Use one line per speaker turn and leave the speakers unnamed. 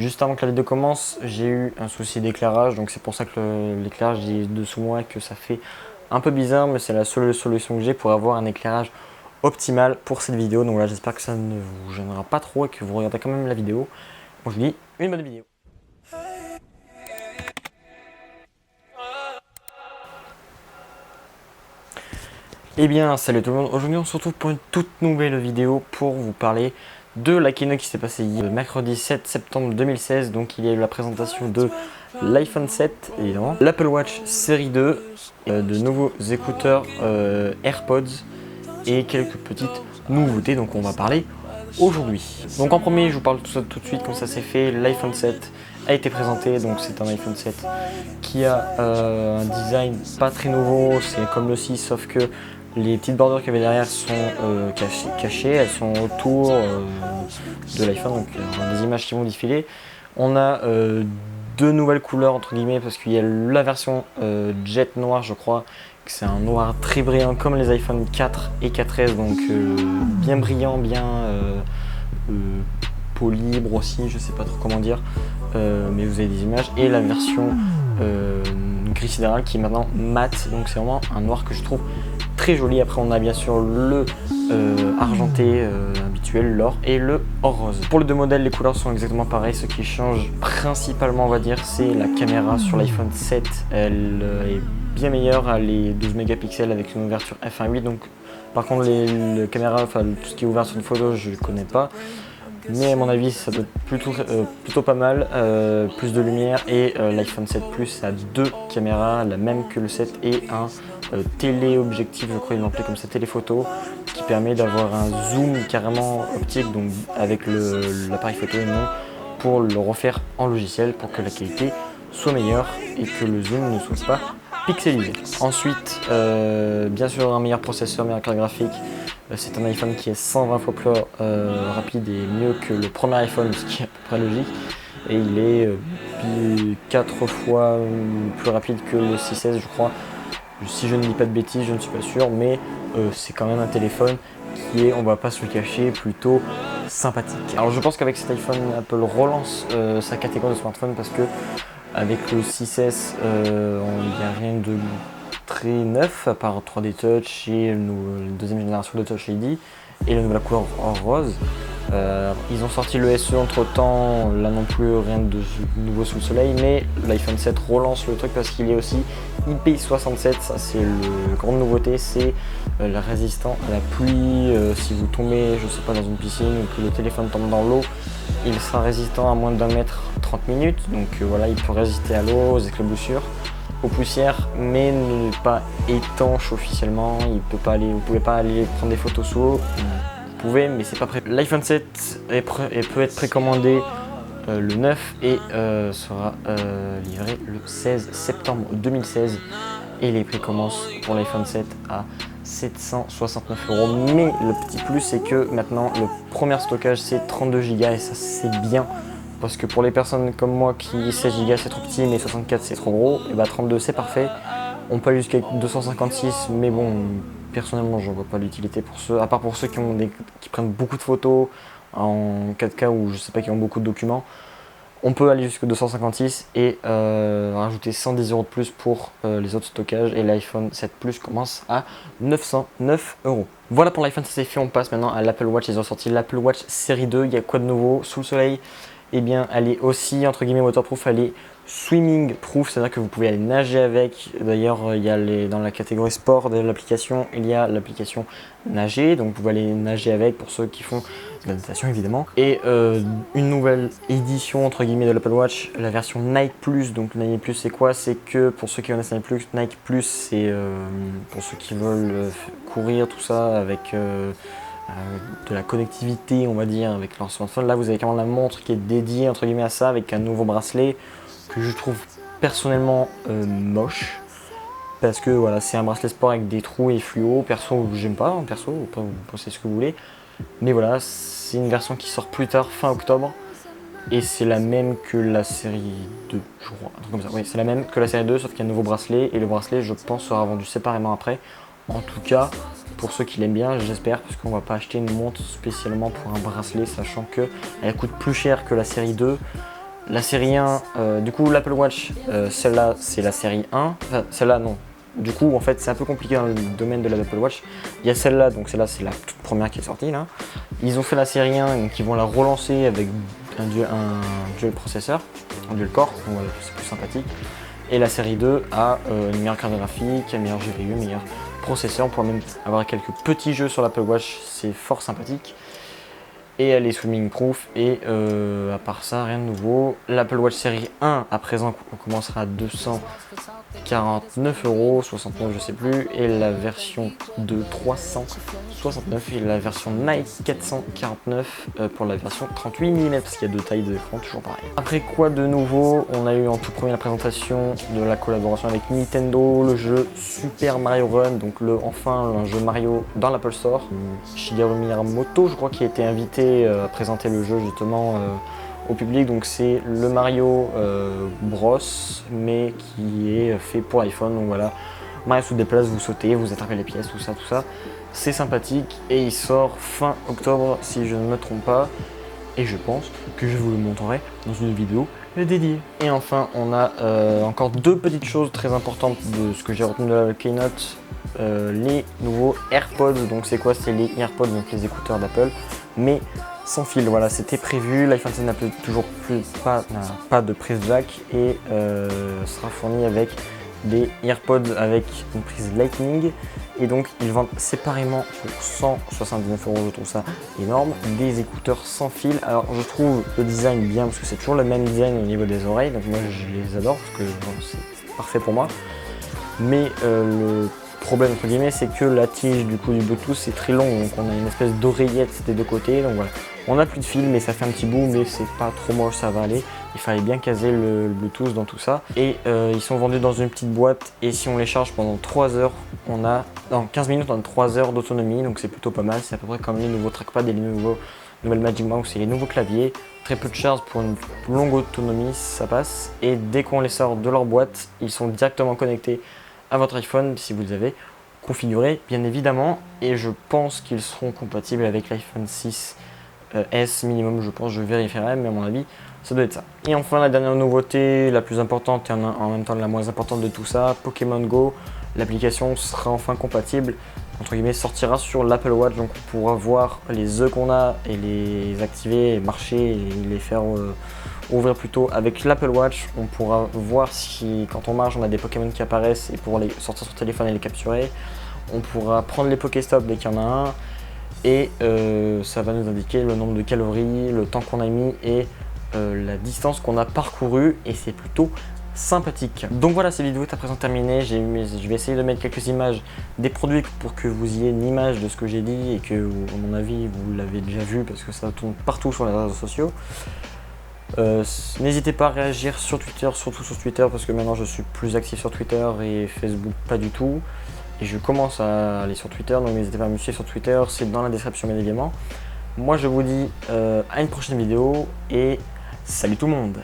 Juste avant que la vidéo commence, j'ai eu un souci d'éclairage, donc c'est pour ça que l'éclairage est dessous moi, que ça fait un peu bizarre, mais c'est la seule solution que j'ai pour avoir un éclairage optimal pour cette vidéo. Donc là, j'espère que ça ne vous gênera pas trop et que vous regardez quand même la vidéo. Bon, je vous dis une bonne vidéo. Eh bien, salut tout le monde, aujourd'hui on se retrouve pour une toute nouvelle vidéo pour vous parler de la keynote qui s'est passée hier, mercredi 7 septembre 2016. Donc il y a eu la présentation de l'iPhone 7, évidemment, l'Apple Watch série 2, de nouveaux écouteurs AirPods et quelques petites nouveautés, donc on va parler aujourd'hui. Donc en premier, je vous parle tout ça tout de suite, comme ça c'est fait. L'iPhone 7 a été présenté, donc c'est un iPhone 7 qui a un design pas très nouveau, c'est comme le 6, sauf que les petites bordures qu'il y avait derrière sont cachées, elles sont autour de l'iPhone, donc on a des images qui vont défiler. On a deux nouvelles couleurs entre guillemets, parce qu'il y a la version jet noir, je crois, que c'est un noir très brillant comme les iPhone 4 et 4S, donc bien brillant, bien peau libre aussi, je sais pas trop comment dire, mais vous avez des images. Et la version gris sidéral qui est maintenant mat, donc c'est vraiment un noir que je trouve très joli. Après on a bien sûr le argenté habituel, l'or, et le or rose. Pour les deux modèles, les couleurs sont exactement pareilles. Ce qui change principalement, on va dire, c'est la caméra. Sur l'iPhone 7, elle est bien meilleure, elle est 12 mégapixels avec une ouverture f1.8. Donc par contre les caméras, enfin tout ce qui est ouvert sur une photo, je ne connais pas. Mais à mon avis, ça doit être plutôt pas mal, plus de lumière. Et l'iPhone 7 Plus a deux caméras, la même que le 7, et un téléobjectif, je crois qu'ils l'appelaient comme ça, téléphoto, qui permet d'avoir un zoom carrément optique, donc avec l'appareil photo et non pour le refaire en logiciel, pour que la qualité soit meilleure et que le zoom ne soit pas pixelisé. Ensuite, bien sûr, un meilleur processeur, meilleure carte graphique. C'est un iPhone qui est 120 fois plus rapide et mieux que le premier iPhone, ce qui est à peu près logique. Et il est 4 fois plus rapide que le 6S, je crois. Si je ne dis pas de bêtises, je ne suis pas sûr, mais c'est quand même un téléphone qui est, on va pas se le cacher, plutôt sympathique. Alors je pense qu'avec cet iPhone, Apple relance sa catégorie de smartphone, parce que avec le 6S, il n'y a rien de très neuf à part 3D Touch et la deuxième génération de Touch ID et la nouvelle couleur or rose. Ils ont sorti le SE entre temps, là non plus rien de nouveau sous le soleil, mais l'iPhone 7 relance le truc parce qu'il est aussi IP67. Ça c'est la grande nouveauté, c'est le résistant à la pluie. Si vous tombez, je sais pas, dans une piscine ou que le téléphone tombe dans l'eau, il sera résistant à moins d'1 mètre 30 minutes. Donc voilà, il peut résister à l'eau, aux éclaboussures, aux poussières, mais n'est pas étanche officiellement. Vous pouvez pas aller prendre des photos sous eau. Vous pouvez, mais c'est pas prêt. L'iPhone 7 peut être précommandé le 9 et sera livré le 16 septembre 2016. Et les prix commencent pour l'iPhone 7 à 769 €. Mais le petit plus, c'est que maintenant le premier stockage c'est 32 Go, et ça c'est bien. Parce que pour les personnes comme moi qui 16 Go c'est trop petit, mais 64 c'est trop gros, et bah 32 c'est parfait. On peut aller jusqu'à 256, mais bon, personnellement j'en vois pas l'utilité pour ceux, à part pour ceux qui prennent beaucoup de photos en 4K ou je sais pas, qui ont beaucoup de documents. On peut aller jusqu'à 256 et rajouter 110 € de plus pour les autres stockages, et l'iPhone 7 Plus commence à 909 €. Voilà pour l'iPhone, ça c'est fait. On passe maintenant à l'Apple Watch. Ils ont sorti l'Apple Watch série 2. Il y a quoi de nouveau sous le soleil? Eh bien, elle est aussi entre guillemets waterproof, elle est swimming proof, c'est-à-dire que vous pouvez aller nager avec. D'ailleurs, il y a dans la catégorie sport de l'application, il y a l'application nager, donc vous pouvez aller nager avec pour ceux qui font de la natation évidemment. Et une nouvelle édition entre guillemets de l'Apple Watch, la version Nike Plus. Donc Nike Plus c'est quoi? C'est que pour ceux qui connaissent Nike Plus, c'est pour ceux qui veulent courir tout ça avec de la connectivité, on va dire, avec leur smartphone. Là vous avez carrément la montre qui est dédiée entre guillemets à ça, avec un nouveau bracelet que je trouve personnellement moche, parce que voilà, c'est un bracelet sport avec des trous et fluo. Perso j'aime pas, hein, perso vous pensez ce que vous voulez, mais voilà, c'est une version qui sort plus tard, fin octobre, et c'est la même que la série 2, je crois, un truc comme ça. Oui, c'est la même que la série 2, sauf qu'il y a un nouveau bracelet, et le bracelet je pense sera vendu séparément après. En tout cas pour ceux qui l'aiment bien, j'espère, parce qu'on va pas acheter une montre spécialement pour un bracelet, sachant que elle coûte plus cher que la série 2. La série 1, du coup l'Apple Watch, celle-là c'est la série 1, enfin celle-là non. Du coup en fait c'est un peu compliqué dans le domaine de l'Apple Watch. Il y a celle-là, donc celle-là c'est la toute première qui est sortie là. Ils ont fait la série 1, donc ils vont la relancer avec un dual processeur, un dual core, donc voilà, c'est plus sympathique. Et la série 2 a une meilleure carte graphique, un meilleur GPU, un meilleur processeur. On pourra même avoir quelques petits jeux sur l'Apple Watch, c'est fort sympathique. Et elle est swimming proof et à part ça rien de nouveau. L'Apple Watch série 1 à présent on commencera à 249 €, 69 je sais plus, et la version de 369 et la version Nike 449 pour la version 38 mm parce qu'il y a deux tailles d'écran, toujours pareil. Après quoi de nouveau, on a eu en tout premier la présentation de la collaboration avec Nintendo, le jeu Super Mario Run, donc enfin un jeu Mario dans l'Apple Store. Shigeru Miyamoto je crois qui a été invité à présenter le jeu justement au public, donc c'est le Mario Bros mais qui est fait pour l'iPhone, donc voilà, Mario se déplace, vous sautez, vous attrapez les pièces, tout ça, c'est sympathique et il sort fin octobre si je ne me trompe pas et je pense que je vous le montrerai dans une vidéo dédiée. Et enfin on a encore deux petites choses très importantes de ce que j'ai retenu de la keynote, les nouveaux AirPods, donc c'est quoi? C'est les AirPods, donc les écouteurs d'Apple mais sans fil, voilà, c'était prévu. L'iPhone 16 n'a toujours pas de prise jack et sera fourni avec des AirPods avec une prise Lightning et donc ils vendent séparément pour 179 €, je trouve ça énorme, des écouteurs sans fil. Alors je trouve le design bien parce que c'est toujours le même design au niveau des oreilles, donc moi je les adore parce que bon, c'est parfait pour moi, mais le problème entre guillemets c'est que la tige du coup du Bluetooth c'est très long, donc on a une espèce d'oreillette des deux côtés, donc voilà, on n'a plus de fil mais ça fait un petit bout, mais c'est pas trop moche, ça va aller. Il fallait bien caser le Bluetooth dans tout ça et ils sont vendus dans une petite boîte et si on les charge pendant 3 heures, on a dans 15 minutes on a 3 heures d'autonomie, donc c'est plutôt pas mal. C'est à peu près comme les nouveaux trackpads et les nouvelles Magic Mouse et les nouveaux claviers. Très peu de charge pour une longue autonomie, ça passe, et dès qu'on les sort de leur boîte, ils sont directement connectés à votre iPhone si vous les avez configurés bien évidemment, et je pense qu'ils seront compatibles avec l'iPhone 6 S minimum, je pense, je vérifierai, mais à mon avis ça doit être ça. Et enfin la dernière nouveauté, la plus importante et en même temps la moins importante de tout ça, Pokémon Go, l'application sera enfin compatible, entre guillemets, sortira sur l'Apple Watch, donc on pourra voir les œufs qu'on a et les activer et marcher et les faire ouvrir plutôt avec l'Apple Watch. On pourra voir si quand on marche on a des Pokémon qui apparaissent et pour les sortir sur téléphone et les capturer. On pourra prendre les Pokéstop dès qu'il y en a un et ça va nous indiquer le nombre de calories, le temps qu'on a mis et la distance qu'on a parcourue, et c'est plutôt sympathique. Donc voilà, cette vidéo est à présent terminée. Je vais essayer de mettre quelques images des produits pour que vous ayez une image de ce que j'ai dit et que, à mon avis, vous l'avez déjà vu parce que ça tourne partout sur les réseaux sociaux. N'hésitez pas à réagir sur Twitter, surtout sur Twitter, parce que maintenant je suis plus actif sur Twitter et Facebook pas du tout. Et je commence à aller sur Twitter, donc n'hésitez pas à me suivre sur Twitter, c'est dans la description bien évidemment. Moi je vous dis à une prochaine vidéo et salut tout le monde!